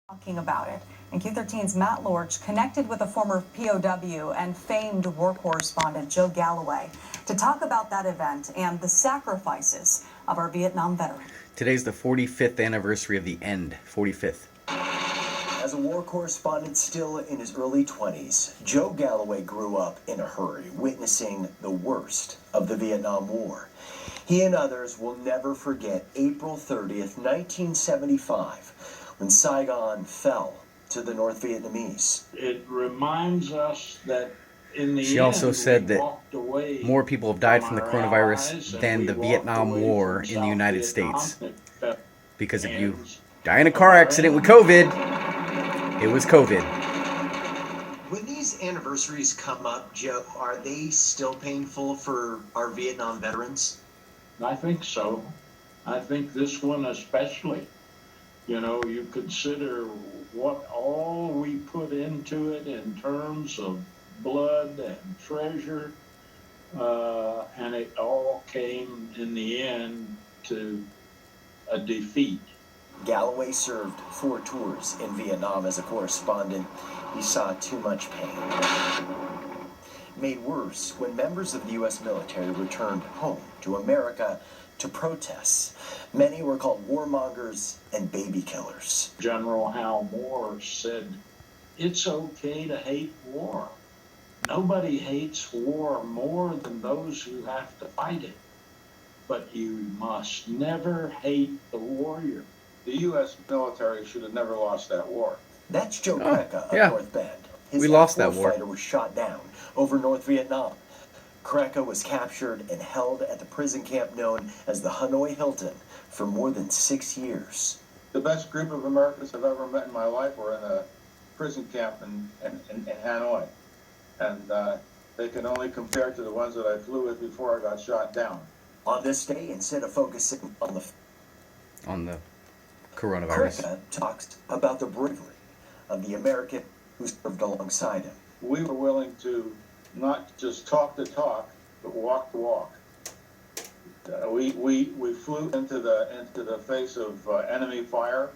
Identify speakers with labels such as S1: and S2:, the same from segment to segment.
S1: Talking about it. And Q13's Matt Lorch connected with a former POW and famed war correspondent Joe Galloway to talk about that event and the sacrifices of our Vietnam veteran.
S2: Today's the 45th anniversary of the end. 45th.
S3: As a war correspondent still in his early 20s, Joe Galloway grew up in a hurry, witnessing the worst of the Vietnam War. He and others will never forget April 30th, 1975, when Saigon fell to the North Vietnamese.
S4: It reminds us that in the
S2: She
S4: end,
S2: also said that more people have died from the
S4: our
S2: coronavirus
S4: allies,
S2: than the
S4: and we
S2: Vietnam
S4: walked away
S2: War
S4: from
S2: in the
S4: South
S2: United
S4: Vietnam.
S2: States. Because if you
S4: And
S2: die in a car accident with COVID, it was COVID.
S3: When these anniversaries come up, Joe, are they still painful for our Vietnam veterans?
S4: I think so. I think this one especially. You know, you consider what all we put into it in terms of blood and treasure, and it all came in the end to a defeat.
S3: Galloway served 4 tours in Vietnam as a correspondent. He saw too much pain. Made worse when members of the U.S. military returned home to America to protest. Many were called warmongers and baby killers.
S4: General Hal Moore said, "It's okay to hate war. Nobody hates war more than those who have to fight it. But you must never hate the warrior."
S5: The U.S. military should have never lost that war.
S3: That's Joe Krecka of
S2: yeah.
S3: North Bend. His
S2: We lost that
S3: F-4
S2: war.
S3: fighter was shot down over North Vietnam. Krecka was captured and held at the prison camp known as the Hanoi Hilton for more than 6 years.
S5: The best group of Americans I've ever met in my life were in a prison camp in Hanoi. And they can only compare to the ones that I flew with before I got shot down.
S3: On this day, instead of focusing on the
S2: coronavirus.
S3: Krecka talks about the bravery of the American who served alongside him.
S5: We were willing to not just talk the talk, but walk the walk. We flew into the face of enemy fire,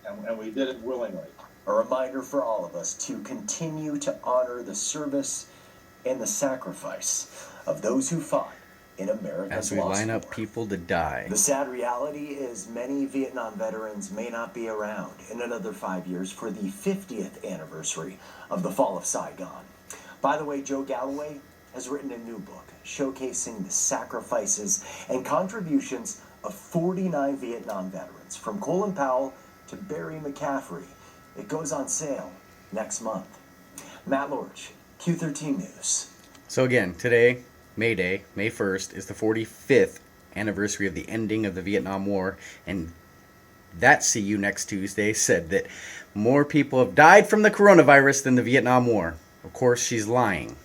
S5: and we did it willingly.
S3: A reminder for all of us to continue to honor the service and the sacrifice of those who fought in America's
S2: As we
S3: lost
S2: line up
S3: war.
S2: people to die.
S3: The sad reality is many Vietnam veterans may not be around in another 5 years for the 50th anniversary of the fall of Saigon. By the way, Joe Galloway has written a new book showcasing the sacrifices and contributions of 49 Vietnam veterans, from Colin Powell to Barry McCaffrey. It goes on sale next month. Matt Lorch, Q13 News.
S2: So again, today, May Day, May 1st, is the 45th anniversary of the ending of the Vietnam War, and that See You Next Tuesday said that more people have died from the coronavirus than the Vietnam War. Of course, she's lying.